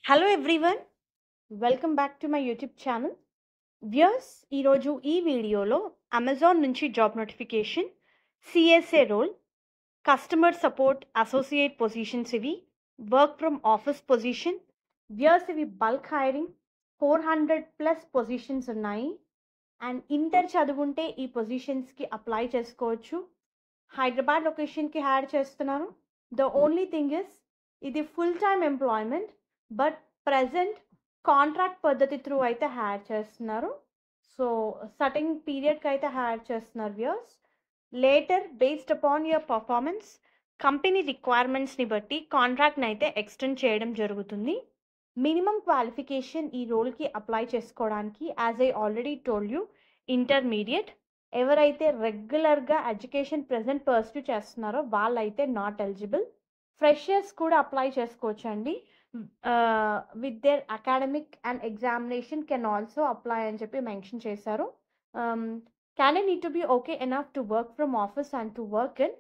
Hello everyone, welcome back to my YouTube channel. Viewers, ఈరోజు ఈ వీడియోలో అమెజాన్ నుంచి job notification CSA role, customer support associate positions, ఇవి work from office position. Viewers, ఇవి bulk hiring 400+ positions ఉన్నాయి. And inter చదువుంటే ఈ పొజిషన్స్కి అప్లై చేసుకోవచ్చు. హైదరాబాద్ లొకేషన్కి హైర్ చేస్తున్నారు. ద ఓన్లీ థింగ్ ఇస్ ఇది full time employment, but present contract పద్ధతి త్రూ అయితే హైర్ చేస్తున్నారు. సో సర్టెన్ పీరియడ్కి అయితే హైర్ చేస్తున్నారు viewers. Later based upon your performance, company రిక్వైర్మెంట్స్ని బట్టి కాంట్రాక్ట్ని అయితే ఎక్స్టెండ్ చేయడం జరుగుతుంది. మినిమం క్వాలిఫికేషన్ ఈ రోల్కి అప్లై చేసుకోవడానికి, as I already told you, intermediate. ఎవరైతే రెగ్యులర్గా ఎడ్యుకేషన్ ప్రెజెంట్ పర్స్యూ చేస్తున్నారో వాళ్ళైతే నాట్ ఎలిజిబుల్. ఫ్రెషర్స్ కూడా అప్లై చేసుకోవచ్చు అండి. With their academic and examination can also apply అని చెప్పి మెన్షన్ చేశారు. Candidate need to be okay enough to work from office and to work in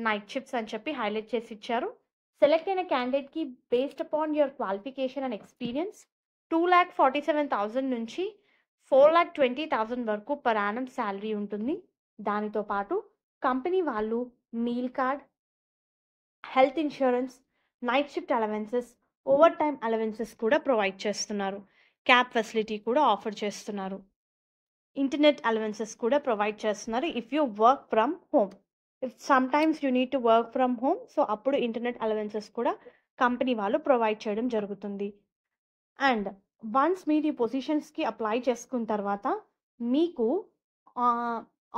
night shifts అని చెప్పి హైలైట్ చేసి ఇచ్చారు. సెలెక్ట్ అయిన క్యాండిడేట్కి based upon your qualification and experience 2,47,000 నుంచి 4,20,000 వరకు పర్ యానం శాలరీ ఉంటుంది. దానితో పాటు కంపెనీ వాళ్ళు meal card, health insurance, night shift allowances, over time allowances కూడా ప్రొవైడ్ చేస్తున్నారు. క్యాబ్ ఫెసిలిటీ కూడా ఆఫర్ చేస్తున్నారు. ఇంటర్నెట్ అలవెన్సెస్ కూడా ప్రొవైడ్ చేస్తున్నారు if you work from home. If some times you need to work from home, so అప్పుడు internet allowances కూడా company వాళ్ళు provide చేయడం జరుగుతుంది. అండ్ వన్స్ మీరు ఈ పొజిషన్స్కి అప్లై చేసుకున్న తర్వాత మీకు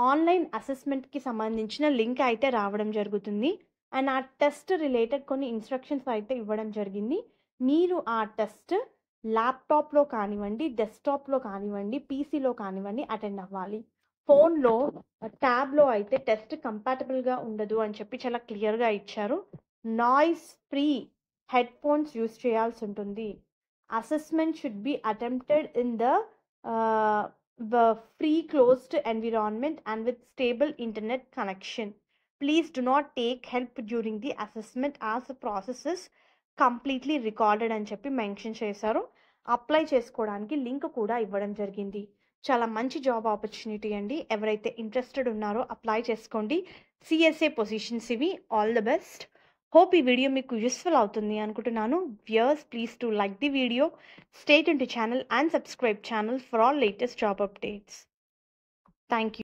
ఆన్లైన్ అసెస్మెంట్కి సంబంధించిన లింక్ అయితే రావడం జరుగుతుంది. అండ్ ఆ టెస్ట్ రిలేటెడ్ కొన్ని ఇన్స్ట్రక్షన్స్ అయితే ఇవ్వడం జరిగింది. మీరు ఆ టెస్ట్ ల్యాప్టాప్లో కానివ్వండి, డెస్క్టాప్లో కానివ్వండి, పీసీలో కానివ్వండి అటెండ్ అవ్వాలి. ఫోన్లో, ట్యాబ్లో అయితే టెస్ట్ కంపాటబుల్గా ఉండదు అని చెప్పి చాలా క్లియర్గా ఇచ్చారు. Noise free head phones use చేయాల్సి ఉంటుంది. Assessment should be attempted in the free closed environment and with stable internet connection. Please do not take help during the assessment as the process is completely recorded అని చెప్పి mention చేశారు. Apply చేసుకోవడానికి link కూడా ఇవ్వడం జరిగింది. చాలా మంచి job opportunity అండి. ఎవరైతే ఇంట్రెస్టెడ్ ఉన్నారో అప్లై చేసుకోండి. సిఎస్ఏ పొజిషన్స్ ఇవి. All the best. హోప్ ఈ వీడియో మీకు యూస్ఫుల్ అవుతుంది అనుకుంటున్నాను. Viewers, please to like the video, stay tuned to channel and subscribe channel for all latest job updates. Thank you.